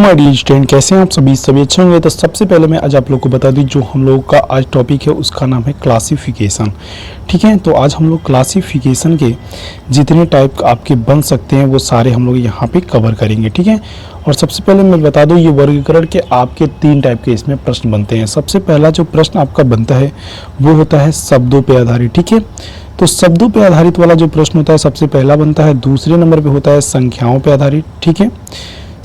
My dear student, कैसे हैं आप सभी अच्छे होंगे। तो सबसे पहले मैं आज आप लोग को बता दूं, जो हम लोगों का आज टॉपिक है उसका नाम है क्लासिफिकेशन। ठीक है, तो आज हम लोग क्लासिफिकेशन के जितने टाइप आपके बन सकते हैं वो सारे हम लोग यहाँ पे कवर करेंगे। ठीक है, और सबसे पहले मैं बता दूं, ये वर्गीकरण के आपके 3 टाइप के इसमें प्रश्न बनते हैं। सबसे पहला जो प्रश्न आपका बनता है वो होता है शब्दों पर आधारित। ठीक है, तो शब्दों पर आधारित वाला जो प्रश्न होता है सबसे पहला बनता है। दूसरे नंबर पे होता है संख्याओं पर आधारित। ठीक है,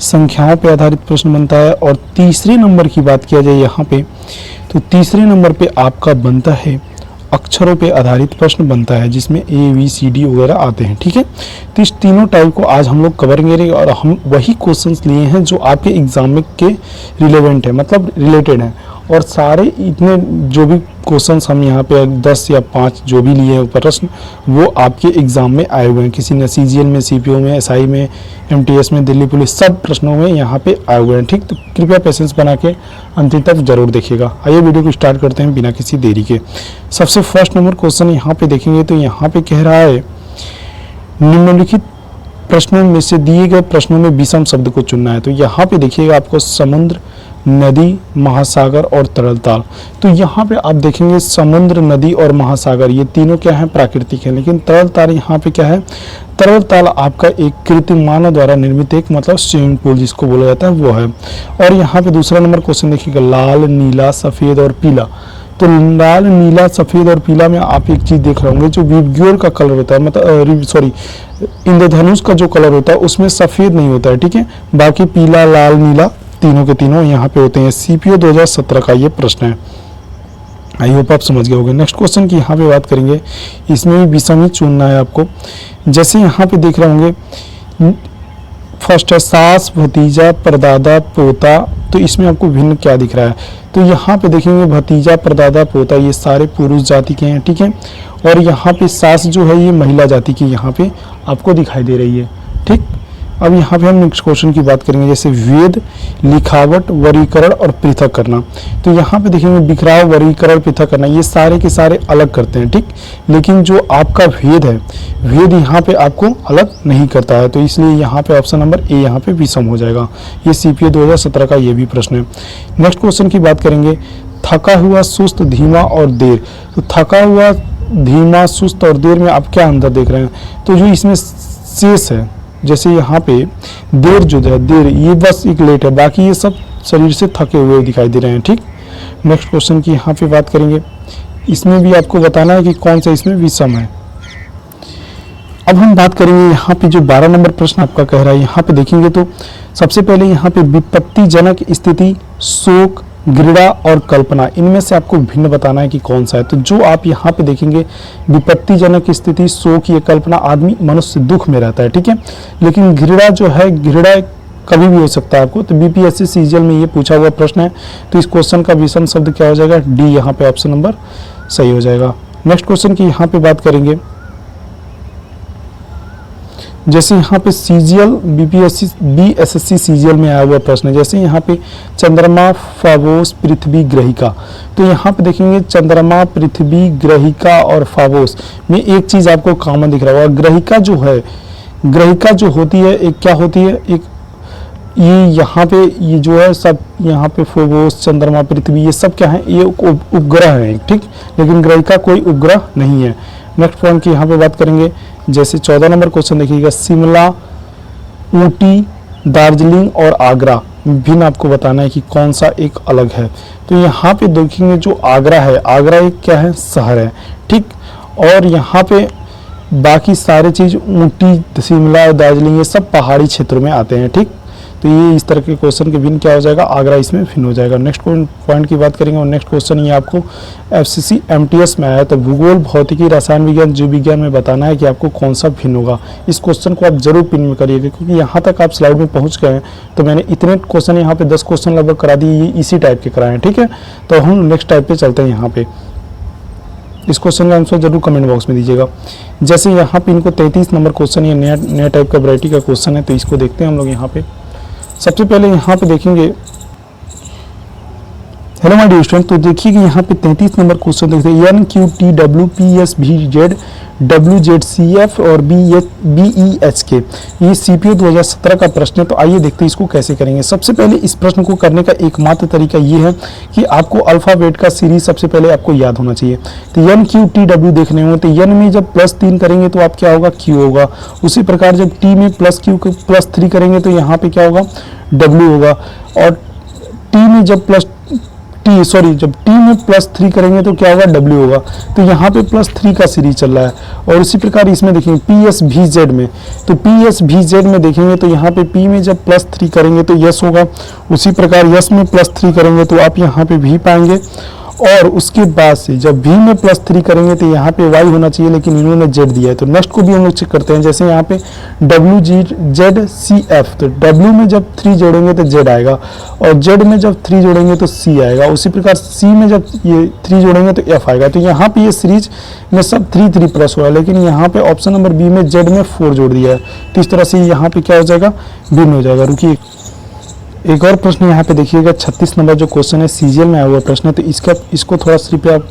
संख्याओं पर आधारित प्रश्न बनता है। और तीसरे नंबर की बात किया जाए यहाँ पे, तो तीसरे नंबर पे आपका बनता है अक्षरों पे आधारित प्रश्न बनता है, जिसमें ABCD वगैरह आते हैं। ठीक है, तो इस तीनों टाइप को आज हम लोग कवर करेंगे और हम वही क्वेश्चंस लिए हैं जो आपके एग्जाम में के रिलेवेंट है, मतलब रिलेटेड है। और सारे इतने जो भी क्वेश्चंस हम यहाँ पे 10 या 5 जो भी लिए हैं प्रश्न, वो आपके एग्जाम में आए हुए हैं। किसी ने CGL में, CPO में, SI में, MTS में, दिल्ली पुलिस, सब प्रश्नों में यहाँ पे आए हुए हैं। ठीक, तो कृपया पेशेंस बना के अंतिम तक जरूर देखिएगा। आइए वीडियो को स्टार्ट करते हैं बिना किसी देरी के। सबसे फर्स्ट नंबर क्वेश्चन यहाँ पे देखेंगे तो यहाँ पे कह रहा है, निम्नलिखित प्रश्नों में से दिए गए प्रश्नों में विषम शब्द को चुनना है। तो यहाँ पे देखिएगा आपको समुद्र, नदी, महासागर और तरल ताल। तो यहाँ पे आप देखेंगे समुद्र, नदी और महासागर ये तीनों क्या है, प्राकृतिक है। लेकिन तरल ताल यहाँ पे क्या है, तरल ताल आपका एक कृत्रिम मानव द्वारा निर्मित एक मतलब स्विमिंग पूल जिसको बोला जाता है वो है। और यहाँ पे दूसरा नंबर क्वेश्चन देखिएगा, लाल, नीला, सफेद और पीला। तो लाल, नीला, सफेद और पीला में आप एक चीज देख रहे होंगे, जो विबग्योर का कलर होता है, मतलब इंद्रधनुष का जो कलर होता है उसमें सफेद नहीं होता है। ठीक है, बाकी पीला, लाल, नीला तीनों के तीनों यहाँ पे होते हैं। CPO 2017 का ये प्रश्न है। आई होप आप समझ गए होंगे। नेक्स्ट क्वेश्चन की यहाँ पे बात करेंगे, इसमें भी विषम ही चुनना है आपको। जैसे यहाँ पे देख रहे होंगे, फर्स्ट है सास, भतीजा, परदादा, पोता। तो इसमें आपको भिन्न क्या दिख रहा है, तो यहाँ पे देखेंगे भतीजा, परदादा, पोता ये सारे पुरुष जाति के हैं। ठीक है, और यहाँ पे सास जो है ये महिला जाति की यहाँ पे आपको दिखाई दे रही है। ठीक, अब यहाँ पे हम नेक्स्ट क्वेश्चन की बात करेंगे, जैसे वेद, लिखावट, वर्गीकरण और पृथक करना। तो यहाँ पे देखेंगे बिखराव, वर्गीकरण, पृथक करना ये सारे के सारे अलग करते हैं। ठीक, लेकिन जो आपका वेद है, वेद यहाँ पे आपको अलग नहीं करता है। तो इसलिए यहाँ पे ऑप्शन नंबर A यहाँ पे विषम हो जाएगा। ये CPO 2017 का ये भी प्रश्न है। नेक्स्ट क्वेश्चन की बात करेंगे, थका हुआ, सुस्त, धीमा और देर। तो थका हुआ, धीमा, सुस्त और देर में आप क्या अंतर देख रहे हैं, तो जो इसमें शेष है, जैसे यहाँ पे देर जो है, देर ये बस एक लेट है, बाकी ये सब शरीर से थके हुए दिखाई दे रहे हैं। ठीक, नेक्स्ट क्वेश्चन की यहाँ पे बात करेंगे, इसमें भी आपको बताना है कि कौन सा इसमें विषम है। अब हम बात करेंगे यहाँ पे जो 12 नंबर प्रश्न आपका कह रहा है, यहाँ पे देखेंगे तो सबसे पहले यहाँ पे विपत्तिजनक स्थिति, शोक, घृणा और कल्पना, इनमें से आपको भिन्न बताना है कि कौन सा है। तो जो आप यहाँ पे देखेंगे विपत्तिजनक स्थिति, शोक, ये कल्पना, आदमी मनुष्य दुख में रहता है। ठीक है, लेकिन घृणा जो है, घृणा कभी भी हो सकता है आपको। तो BPSC CGL में ये पूछा हुआ प्रश्न है, तो इस क्वेश्चन का विषम शब्द क्या हो जाएगा, D यहाँ पे ऑप्शन नंबर सही हो जाएगा। नेक्स्ट क्वेश्चन की यहाँ पे बात करेंगे, जैसे यहाँ पे CGL BSSC CGL में आया हुआ प्रश्न है। जैसे यहाँ पे चंद्रमा, फावोस, पृथ्वी, ग्रहिका। तो यहाँ पे देखेंगे चंद्रमा, पृथ्वी, ग्रहिका और फावोस में एक चीज आपको कॉमन दिख रहा होगा। ग्रहिका जो है, ग्रहिका जो होती है एक क्या होती है, एक ये यहाँ पे ये जो है सब, यहाँ पे फावोस, चंद्रमा, पृथ्वी ये सब क्या है, ये उपग्रह है। ठीक, लेकिन ग्रहिका कोई उपग्रह नहीं है। नेक्स्ट पॉइंट की यहाँ पे बात करेंगे, जैसे 14 नंबर क्वेश्चन देखिएगा, शिमला, ऊटी, दार्जिलिंग और आगरा, भिन्न आपको बताना है कि कौन सा एक अलग है। तो यहाँ पे देखेंगे जो आगरा है, आगरा एक क्या है, शहर है। ठीक, और यहाँ पे बाकी सारे चीज ऊटी, शिमला और दार्जिलिंग ये सब पहाड़ी क्षेत्रों में आते हैं। ठीक, तो ये इस तरह के क्वेश्चन के भिन्न क्या हो जाएगा, आगरा इसमें भिन्न हो जाएगा। नेक्स्ट पॉइंट की बात करेंगे, और नेक्स्ट क्वेश्चन ये आपको FCC MTS में आया, तो भूगोल, भौतिकी, रसायन विज्ञान, जीव विज्ञान में बताना है कि आपको कौन सा भिन्न होगा। इस क्वेश्चन को आप जरूर पिन में करिएगा, क्योंकि यहाँ तक आप स्लाइड में पहुँच गए हैं। तो मैंने इतने क्वेश्चन यहाँ पे 10 क्वेश्चन लगभग करा दिए, ये इसी टाइप के कराए हैं। ठीक है, तो हम नेक्स्ट टाइप पे चलते हैं। यहाँ पे इस क्वेश्चन का आंसर जरूर कमेंट बॉक्स में दीजिएगा। जैसे यहाँ पे इनको 33 नंबर क्वेश्चन, ये नया टाइप का वैरायटी का क्वेश्चन है, तो इसको देखते हैं हम लोग। यहाँ पे सबसे पहले यहाँ पे देखेंगे, हेलो माय डियर स्टूडेंट, तो देखिए कि यहाँ पे 33 नंबर क्वेश्चन देखते हैं। N Q T W P S भी Z W Z C F और बी ई एच के, ये सीपीओ 2017 का प्रश्न है। तो आइए देखते हैं इसको कैसे करेंगे। सबसे पहले इस प्रश्न को करने का एकमात्र तरीका ये है कि आपको अल्फ़ाबेट का सीरीज सबसे पहले आपको याद होना चाहिए। तो एन क्यू टी डब्ल्यू देखने हो तो एन में जब +3 करेंगे तो आप क्या होगा, क्यू होगा। उसी प्रकार जब टी में +3 करेंगे तो यहाँ पे क्या होगा, डब्ल्यू होगा। और टी में जब जब टी में +3 करेंगे तो क्या होगा, डब्ल्यू होगा। तो यहाँ पे +3 का सीरीज चल रहा है। और उसी प्रकार इसमें देखेंगे पी एस भी जेड में, तो पी एस भी जेड में देखेंगे तो यहाँ पे पी में जब +3 करेंगे तो यस होगा। उसी प्रकार यस में +3 करेंगे तो आप यहाँ पे भी पाएंगे। और उसके बाद से जब भी में +3 करेंगे तो यहाँ पे वाई होना चाहिए, लेकिन इन्होंने जेड दिया है। तो नेक्स्ट को भी हम लोग चेक करते हैं। जैसे यहाँ पे W G Z C F, तो डब्ल्यू में जब 3 जोड़ेंगे तो जेड आएगा, और जेड में जब 3 जोड़ेंगे तो सी आएगा। उसी प्रकार सी में जब ये 3 जोड़ेंगे तो एफ आएगा। तो यहाँ पे ये सीरीज में सब 3 प्लस हुआ है, लेकिन यहाँ पे ऑप्शन नंबर बी में जेड में 4 जोड़ दिया है। तो इस तरह से यहाँ पे क्या हो जाएगा, भिन्न हो जाएगा। रुकिए, एक और प्रश्न यहाँ पे देखिएगा। 36 नंबर जो क्वेश्चन है सीजीएल में आया हुआ प्रश्न है। तो इसको थोड़ा सिर्फ आप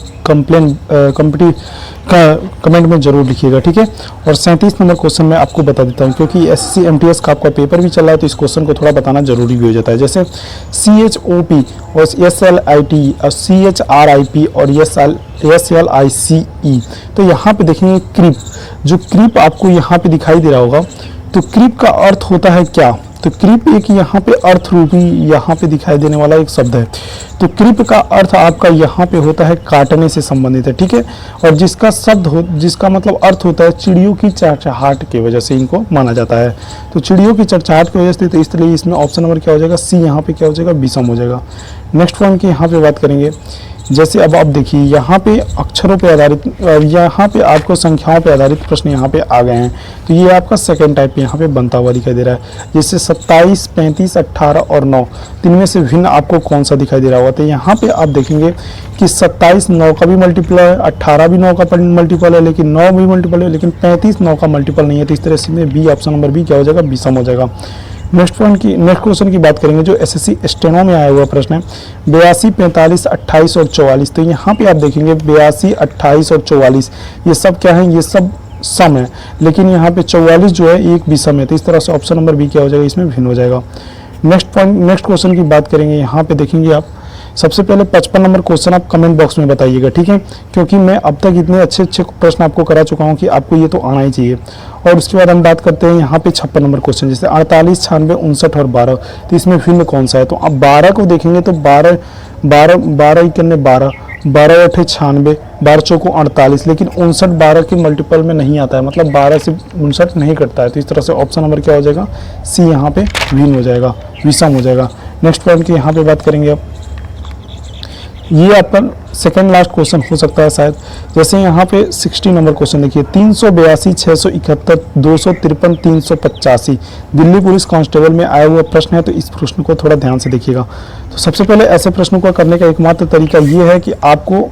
कमेंट में जरूर लिखिएगा, ठीक है। और 37 नंबर क्वेश्चन में आपको बता देता हूँ, क्योंकि एसएससी एमटीएस का आपका पेपर भी चल रहा है, तो इस क्वेश्चन को थोड़ा बताना जरूरी भी हो जाता है। जैसे CHOP और SLIT और CHRIP और SLICE, तो यहाँ पे देखेंगे क्रीप, जो क्रीप आपको यहाँ पे दिखाई दे रहा होगा, तो क्रीप का अर्थ होता है क्या। तो क्रीप एक यहाँ पे अर्थ रूपी यहाँ पे दिखाई देने वाला एक शब्द है। तो क्रीप का अर्थ आपका यहाँ पे होता है काटने से संबंधित है, ठीक है। और जिसका मतलब अर्थ होता है चिड़ियों की चहचहाट की वजह से इनको माना जाता है। तो चिड़ियों की चहचहाट की वजह से, तो इसलिए इसमें ऑप्शन नंबर क्या हो जाएगा, सी यहाँ पे क्या हो जाएगा, विषम हो जाएगा। नेक्स्ट पॉइंट की यहाँ पे बात करेंगे। जैसे अब आप देखिए यहाँ पे अक्षरों पे आधारित, यहाँ पे आपको संख्याओं पे आधारित प्रश्न यहाँ पे आ गए हैं। तो ये आपका सेकंड टाइप यहाँ पे बनता हुआ दिखाई दे रहा है। जैसे 27, 35, 18 और 9, तीन में से भिन्न आपको कौन सा दिखाई दे रहा होगा। तो यहाँ पे आप देखेंगे कि 27 9 का भी मल्टीपल है, 18 भी 9 का मल्टीपल है, लेकिन 9 भी मल्टीपल है, लेकिन 35 9 का मल्टीपल नहीं है। तो इस तरह से बी, ऑप्शन नंबर बी क्या हो जाएगा, विषम हो जाएगा। नेक्स्ट क्वेश्चन की बात करेंगे, जो एसएससी स्टेनो में आया हुआ प्रश्न है। 82, 45, 28 और 44, तो यहाँ पे आप देखेंगे 82, 28 और 44 ये सब क्या है, ये सब सम है, लेकिन यहाँ पे 44 जो है एक विषम है। तो इस तरह से ऑप्शन नंबर बी क्या हो जाएगा, इसमें भिन्न हो जाएगा। नेक्स्ट क्वेश्चन की बात करेंगे। यहाँ पे देखेंगे आप सबसे पहले 55 नंबर क्वेश्चन आप कमेंट बॉक्स में बताइएगा, ठीक है, क्योंकि मैं अब तक इतने अच्छे प्रश्न आपको करा चुका हूँ कि आपको ये तो आना ही चाहिए। और उसके बाद हम बात करते हैं यहाँ पे 56 नंबर क्वेश्चन, जैसे 48, 96, 59 और 12, तो इसमें भिन्न कौन सा है। तो आप 12 को देखेंगे तो 12 12 8 96, 12 चौको 48, लेकिन 59 12 के मल्टीपल में नहीं आता है, मतलब 12 से 59 नहीं कटता है। तो इस तरह से ऑप्शन नंबर क्या हो जाएगा, सी यहाँ पे भिन्न हो जाएगा, विषम हो जाएगा। नेक्स्ट पॉइंट की यहाँ पे बात करेंगे अब, ये आपका सेकेंड लास्ट क्वेश्चन हो सकता है शायद। जैसे यहाँ पे 60 नंबर क्वेश्चन देखिए, 382, 671, 253, 385 दिल्ली पुलिस कांस्टेबल में आया हुआ प्रश्न है। तो इस प्रश्न को थोड़ा ध्यान से देखिएगा। तो सबसे पहले ऐसे प्रश्नों को करने का एकमात्र तरीका ये है कि आपको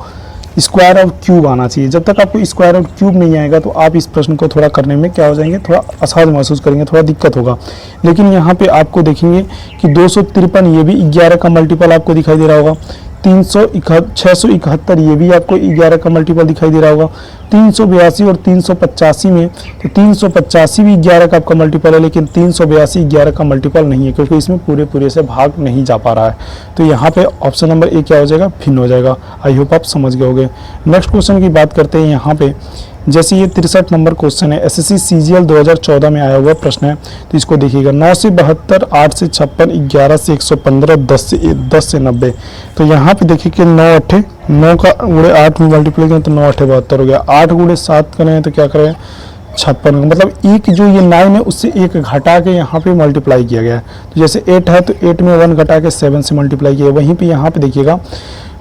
स्क्वायर ऑफ क्यूब आना चाहिए। जब तक आपको स्क्वायर ऑफ क्यूब नहीं आएगा तो आप इस प्रश्न को थोड़ा करने में क्या हो जाएंगे, थोड़ा असहज महसूस करेंगे, थोड़ा दिक्कत होगा। लेकिन यहाँ पे आपको देखेंगे कि 253 ये भी 11 का मल्टीपल आपको दिखाई दे रहा होगा। 671 ये भी आपको 11 का मल्टीपल दिखाई दे रहा होगा। 382 और 385 में, तो 385 भी 11 का आपका मल्टीपल है, लेकिन 382 11 का मल्टीपल नहीं है, क्योंकि इसमें पूरे से भाग नहीं जा पा रहा है। तो यहाँ पे ऑप्शन नंबर ए क्या हो जाएगा, भिन्न हो जाएगा। आई होप आप समझ गए होंगे। नेक्स्ट क्वेश्चन की बात करते हैं यहाँ पे। जैसे ये 63 नंबर क्वेश्चन है, एसएससी सीजीएल 2014 में आया हुआ प्रश्न है। तो इसको देखिएगा, 9 से 72, 8 से 56, 11 से 115, 10 से 90। तो यहाँ पे देखिए कि 9 का गुणे 8 में मल्टीप्लाई करें तो 9 8 72 हो गया। 8 गुणे 7 करें तो क्या करें, 56, मतलब एक जो ये 9 है उससे एक घटा के यहाँ पे मल्टीप्लाई किया गया है। तो जैसे 8 है तो 8 में 1 घटा के 7 से मल्टीप्लाई किया। वहीं पे यहाँ पे देखिएगा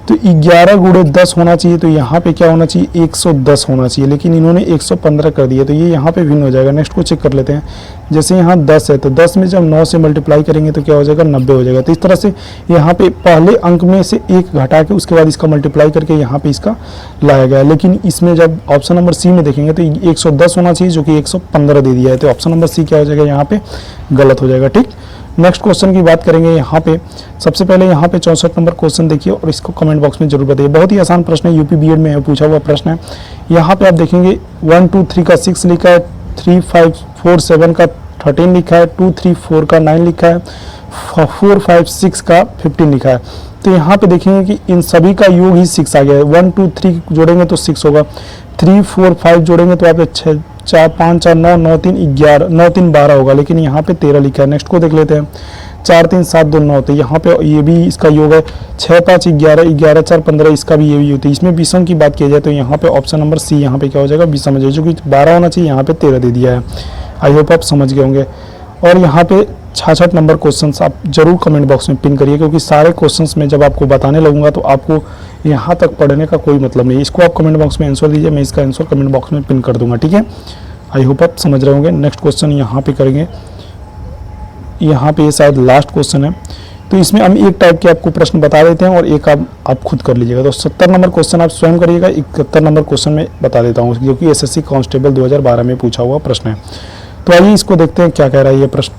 तो 11 गुणे 10 होना चाहिए, तो यहाँ पे क्या होना चाहिए, 110 होना चाहिए, लेकिन इन्होंने 115 कर दिया। तो ये यहाँ पे भिन्न हो जाएगा। नेक्स्ट को चेक कर लेते हैं। जैसे यहाँ 10 है तो 10 में जब 9 से मल्टीप्लाई करेंगे तो क्या हो जाएगा, 90 हो जाएगा। तो इस तरह से यहाँ पे पहले अंक में से एक घटा के उसके बाद इसका मल्टीप्लाई करके यहाँ पे इसका लाया गया। लेकिन इसमें जब ऑप्शन नंबर सी में देखेंगे तो 110 होना चाहिए, जो कि 115 दे दिया है। तो ऑप्शन नंबर सी क्या हो जाएगा, यहाँ पे गलत हो जाएगा, ठीक। नेक्स्ट क्वेश्चन की बात करेंगे यहाँ पे। सबसे पहले यहाँ पे 64 नंबर क्वेश्चन देखिए और इसको कमेंट बॉक्स में जरूर बताइए। बहुत ही आसान प्रश्न है, यूपी बीएड में पूछा हुआ प्रश्न है। यहाँ पे आप देखेंगे 1 2 3 का 6 लिखा है, 3 5 4 7 का 13 लिखा है, 2 3 4 का 9 लिखा है, 4 5 6 का 15 लिखा है। तो यहाँ पे देखेंगे कि इन सभी का योग ही 6 आ गया है। 1 2 3 जोड़ेंगे तो 6 होगा, 3 4 5 जोड़ेंगे तो आप 6 4 5 4 9 9 3 11 9 3 12 होगा, लेकिन यहाँ पे 13 लिखा है। नेक्स्ट को देख लेते हैं, 4 3 7 2 9, तो यहाँ पे ये भी इसका योग है 6 5 11 11 4 15, इसका भी ये भी होती है। इसमें विषम की बात की जाए तो यहाँ पे ऑप्शन नंबर सी यहाँ पे क्या हो जाएगा, विषम हो जाएगा, जो कि 12 होना चाहिए, यहाँ पे 13 दे दिया है। आई होप आप समझ गए होंगे। और यहाँ पे 66 नंबर क्वेश्चंस आप जरूर कमेंट बॉक्स में पिन करिए, क्योंकि सारे क्वेश्चंस में जब आपको बताने लगूंगा तो आपको यहाँ तक पढ़ने का कोई मतलब नहीं। इसको आप कमेंट बॉक्स में आंसर दीजिए, मैं इसका आंसर कमेंट बॉक्स में पिन कर दूंगा, ठीक है। आई होप आप समझ रहे होंगे। नेक्स्ट क्वेश्चन यहाँ पे करेंगे, यहाँ पे शायद लास्ट क्वेश्चन है, तो इसमें हम एक टाइप के आपको प्रश्न बता देते हैं और एक आप खुद कर लीजिएगा। तो 70 नंबर क्वेश्चन आप स्वयं करिएगा, 71 नंबर क्वेश्चन में बता देता हूँ, जो कि एसएससी कांस्टेबल 2012 में पूछा हुआ प्रश्न है। तो आइए इसको देखते हैं क्या कह रहा है ये प्रश्न।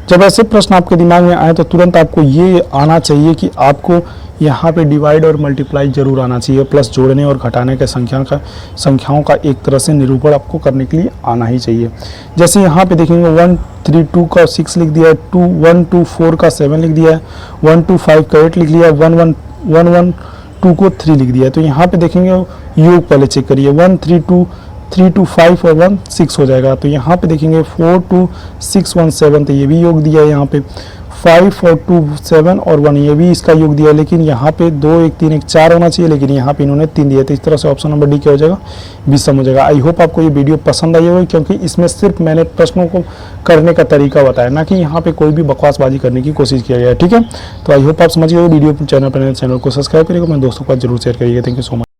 जब ऐसे प्रश्न आपके दिमाग में आए तो तुरंत आपको ये आना चाहिए कि आपको यहाँ पे डिवाइड और मल्टीप्लाई जरूर आना चाहिए, प्लस जोड़ने और घटाने के संख्याओं का एक तरह से निरूपण आपको करने के लिए आना ही चाहिए। जैसे यहाँ पे देखेंगे 1 3 2 का 6 लिख दिया है, 1 2 4 का 7 लिख दिया है, 1 2 5 का 8 लिख लिया है, 1 1 2 को 3 लिख दिया है। तो यहाँ पे देखेंगे योग पहले चेक करिए, 1 3 2 3 2 5 और 1 6 हो जाएगा। तो यहाँ पे देखेंगे 4 2 6 1 7, तो ये भी योग दिया है। यहाँ पे 5 और 2 7 और 1, ये भी इसका योग दिया है, लेकिन यहाँ पे 2 1 3 1 4 होना चाहिए, लेकिन यहाँ पे इन्होंने 3 दिया। तो इस तरह से ऑप्शन नंबर डी क्या हो जाएगा, विषम हो जाएगा। आई होप आपको ये वीडियो पसंद आई होगी, क्योंकि इसमें सिर्फ मैंने प्रश्नों को करने का तरीका बताया, ना कि यहाँ पे कोई भी बकवासबाजी करने की कोशिश किया गया है, ठीक है। तो आई होप आप समझ गए वीडियो। चैनल को सब्सक्राइब करिएगा, मेरे दोस्तों के साथ जरूर शेयर करिएगा। Thank you so much.